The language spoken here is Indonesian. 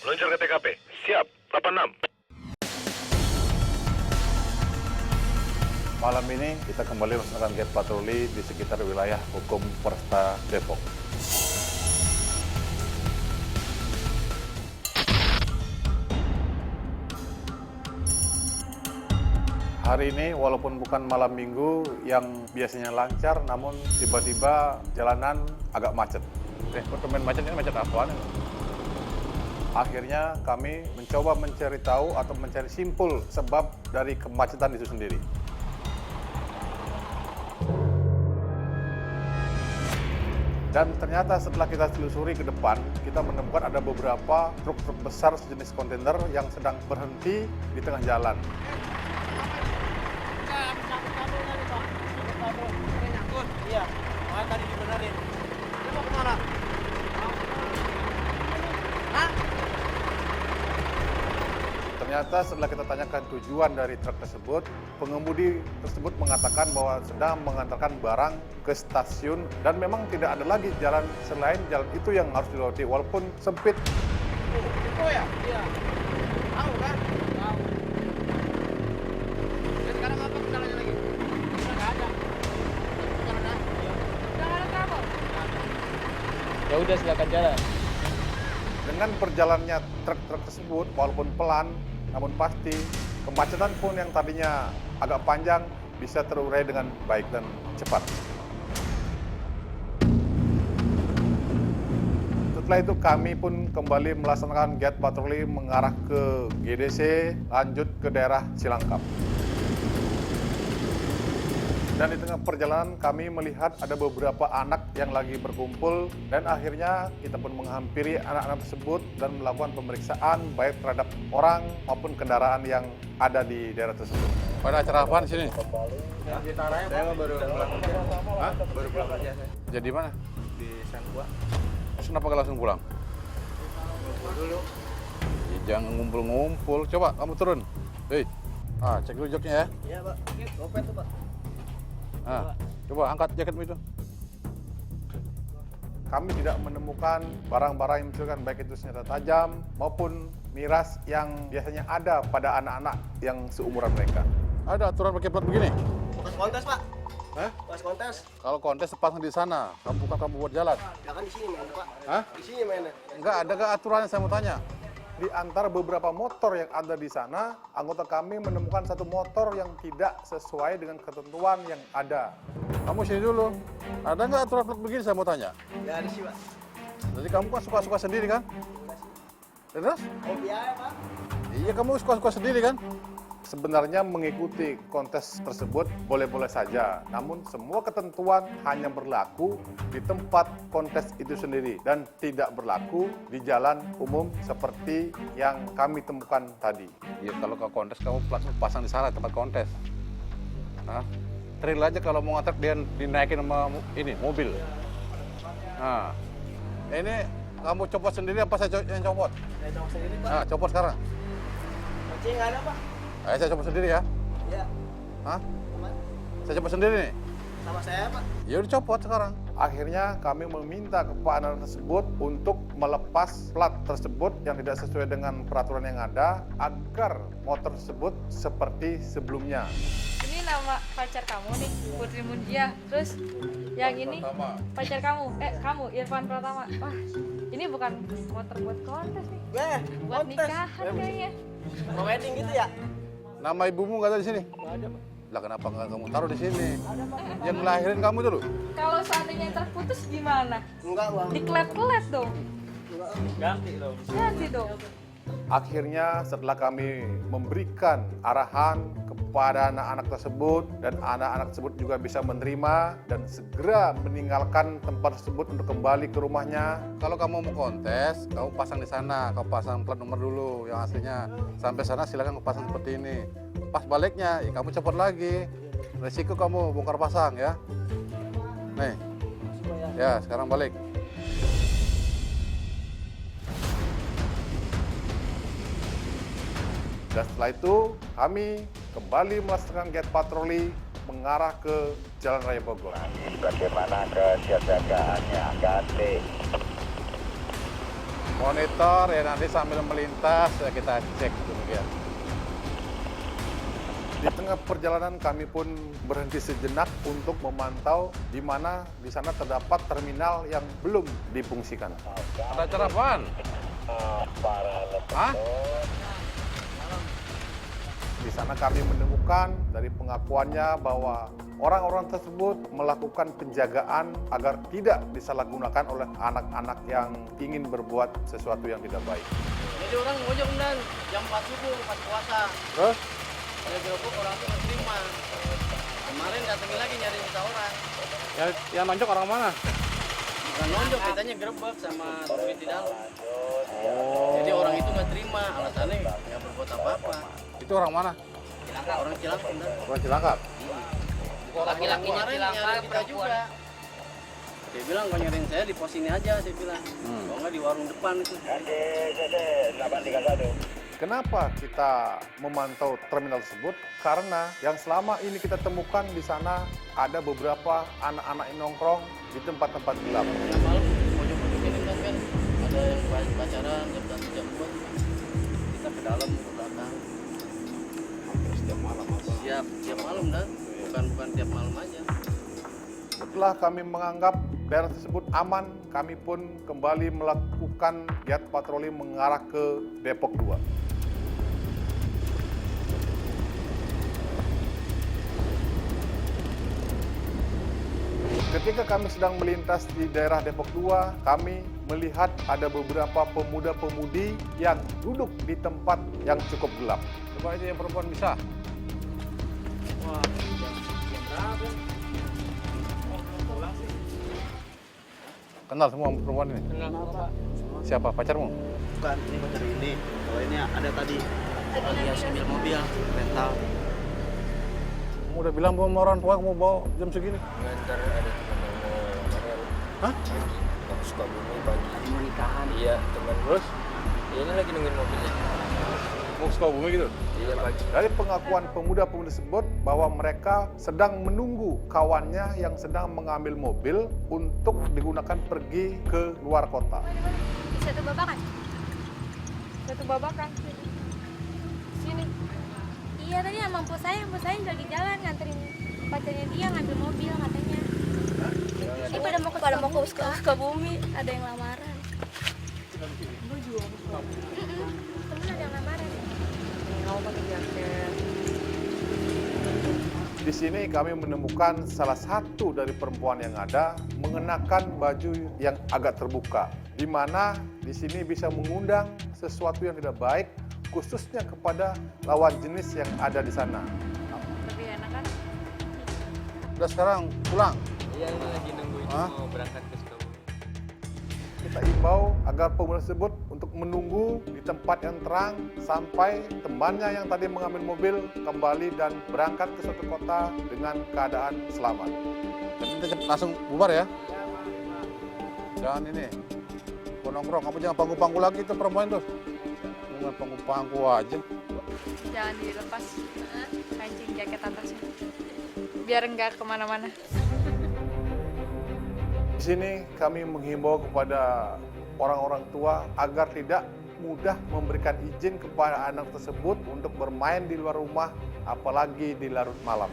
Meluncur ke TKP. Siap, 86. Malam ini kita kembali melaksanakan gate patroli di sekitar wilayah hukum Polresta Depok. Hari ini walaupun bukan malam minggu yang biasanya lancar, namun tiba-tiba jalanan agak macet. Pertemuan macet ini macet apaan? Akhirnya kami mencoba mencari tahu atau mencari simpul sebab dari kemacetan itu sendiri. Dan ternyata setelah kita telusuri ke depan, kita menemukan ada beberapa truk-truk besar sejenis kontainer yang sedang berhenti di tengah jalan. Iya, tadi dibenerin. Dia mau kemana? Hah? Ternyata setelah kita tanyakan tujuan dari truk tersebut, pengemudi tersebut mengatakan bahwa sedang mengantarkan barang ke stasiun dan memang tidak ada lagi jalan selain jalan itu yang harus dilewati walaupun sempit. Itu ya? Iya. Tahu kan? Tahu. Dan sekarang apa kendalanya lagi? Udah nggak ada. Udah nggak ada kabel. Ya udah silakan jalan. Dengan perjalannya truk-truk tersebut walaupun pelan, namun pasti kemacetan pun yang tadinya agak panjang bisa terurai dengan baik dan cepat. Setelah itu kami pun kembali melaksanakan gate patroli mengarah ke GDC, lanjut ke daerah Cilangkap. Dan di tengah perjalanan kami melihat ada beberapa anak yang lagi berkumpul dan akhirnya kita pun menghampiri anak-anak tersebut dan melakukan pemeriksaan baik terhadap orang maupun kendaraan yang ada di daerah tersebut. Pada acara apaan di sini? Saya baru pulang kerja. Hah? Baru pulang kerja saya. Jadi mana? Di Sangkua. Terus kenapa nggak langsung pulang? Dulu. Ya, jangan ngumpul-ngumpul. Coba kamu turun. Hei, cek dulu joknya ya. Iya, Pak. Dompet tuh, Pak. Coba angkat jaketmu itu. Kami tidak menemukan barang-barang yang mencurigakan baik itu senjata tajam maupun miras yang biasanya ada pada anak-anak yang seumuran mereka. Ada aturan pakai plat begini? Bukan kontes, Pak. Hah? Pas kontes. Kalau kontes pasang di sana, kamu buat jalan. Ya kan di sini mainnya, Pak. Hah? Di sini mainnya. Enggak, ada nggak aturannya saya mau tanya? Di antara beberapa motor yang ada di sana, anggota kami menemukan satu motor yang tidak sesuai dengan ketentuan yang ada. Kamu sini dulu. Ada nggak aturan plat begini saya mau tanya? Nggak ada sih, Pak. Jadi kamu kan suka-suka sendiri kan? Terus? Hobi aja, Pak. Iya, kamu suka-suka sendiri kan? Sebenarnya mengikuti kontes tersebut boleh-boleh saja, namun semua ketentuan hanya berlaku di tempat kontes itu sendiri dan tidak berlaku di jalan umum seperti yang kami temukan tadi. Ya, kalau ke kontes kamu pasang di sana tempat kontes. Nah, trail aja kalau mau ngantar dia dinaikin sama ini mobil. Nah, ini kamu copot sendiri apa saya yang copot? Saya coba sendiri, Pak. Nah, copot sekarang. Kunci nggak ada, Pak. Ayo saya copot sendiri ya. Iya. Hah? Aman. Saya copot sendiri nih. Sama saya, Pak. Ya udah copot sekarang. Akhirnya kami meminta kepada anak tersebut untuk melepas plat tersebut yang tidak sesuai dengan peraturan yang ada agar motor tersebut seperti sebelumnya. Ini nama pacar kamu nih, Putri Munjia. Terus yang ini pacar kamu, kamu Irfan Pratama. Wah, ini bukan motor buat kontes nih, buat nikahan kayaknya. Mau wedding gitu ya? Nama ibumu nggak ada di sini? Nggak ada, Pak. Lah kenapa nggak kamu taruh di sini? Ada, Pak. Yang ngelahirin kamu dulu? Kalau seandainya terputus gimana? Enggak, Bang. Diklet-klet dong. Ganti dong. Ganti dong. Akhirnya setelah kami memberikan arahan kepada anak-anak tersebut dan anak-anak tersebut juga bisa menerima dan segera meninggalkan tempat tersebut untuk kembali ke rumahnya. Kalau kamu mau kontes, kamu pasang di sana, kamu pasang plat nomor dulu yang aslinya. Sampai sana silakan kamu pasang seperti ini. Pas baliknya, ya kamu copot lagi. Resiko kamu bongkar pasang ya. Nih, ya sekarang balik. Dan setelah itu kami kembali melaksanakan gate patroli mengarah ke Jalan Raya Bogor. Bagaimana kesiapsiagaannya? Ganti. monitor ya, nanti sambil melintas ya kita cek demikian. Di tengah perjalanan kami pun berhenti sejenak untuk memantau di mana di sana terdapat terminal yang belum difungsikan. Ada acara apaan? Hah? Di sana kami menemukan dari pengakuannya bahwa orang-orang tersebut melakukan penjagaan agar tidak disalahgunakan oleh anak-anak yang ingin berbuat sesuatu yang tidak baik. Jadi orang ngojek dan jam 4 subuh pas puasa. Terus? Ada gerobak orang tuh nggak terima. Kemarin datangin lagi nyari kita orang. Yang nonjok orang mana? Bukan nonjok, katanya gerebek sama duit di dalam. Jadi orang itu nggak terima, alasannya nggak berbuat apa-apa. Itu orang mana? Cilangkap. Orang Cilangkap. Orang Cilangkap. Laki-laki kemarin nyari kita juga. Dia bilang kalau nyariin saya di pos ini aja, dia bilang. Kalau nggak di warung depan itu. Kenapa kita memantau terminal tersebut? Karena yang selama ini kita temukan di sana ada beberapa anak-anak yang nongkrong di tempat-tempat gelap. Yang malam pojok-pojok ini kan ada yang pacaran jam 1 jam 2. Kita ke dalam ke belakang. Setiap malam apa? Tiap malam dan bukan tiap malam aja. Setelah kami menganggap daerah tersebut aman, kami pun kembali melakukan giat patroli mengarah ke Depok 2. Ketika kami sedang melintas di daerah Depok 2, kami melihat ada beberapa pemuda-pemudi yang duduk di tempat yang cukup gelap. Coba aja yang perempuan bisa. Wah, jam berapa? Kenal semua perempuan ini? Kenal Pak. Siapa? Pacarmu? Bukan, ini pacar ini. Kalau ini ada tadi. Dia sambil mobil rental. Kamu udah bilang belum sama orang tua kamu bawa jam segini? Ngantar ada teman yang mau Marel Hah? pagi, mau Sukabumi pagi. Mau nikahan. Iya, teman. Terus? Ya, ini lagi nungguin mobilnya. Mau Sukabumi gitu? Iya, pagi. Dari pengakuan pemuda-pemudi tersebut bahwa mereka sedang menunggu kawannya yang sedang mengambil mobil untuk digunakan pergi ke luar kota. Di satu babakan. Satu babakan. Sini. Iya tadi sama empuk saya lagi jalan nganterin pacarnya dia ngambil mobil katanya. Ini pada mau ke Sukabumi, ada yang lamaran. Temen ada yang lamaran. Kamu pakai jaket. Di sini kami menemukan salah satu dari perempuan yang ada mengenakan baju yang agak terbuka, di mana di sini bisa mengundang sesuatu yang tidak baik, khususnya kepada lawan jenis yang ada di sana. Lebih enak kan? Udah sekarang pulang. Iya, ini lagi nungguin Hah? mau berangkat ke Sukabumi. Kita imbau agar pemuda tersebut untuk menunggu di tempat yang terang sampai temannya yang tadi mengambil mobil kembali dan berangkat ke suatu kota dengan keadaan selamat. Jadi kita langsung bubar ya. Jangan ini, nongkrong. Kamu jangan pangku-pangku lagi tuh perempuan tuh. Jangan pangku-pangku aja. Jangan dilepas kancing jaket atasnya. Biar enggak kemana-mana. Di sini kami menghimbau kepada orang-orang tua agar tidak mudah memberikan izin kepada anak tersebut untuk bermain di luar rumah, apalagi di larut malam.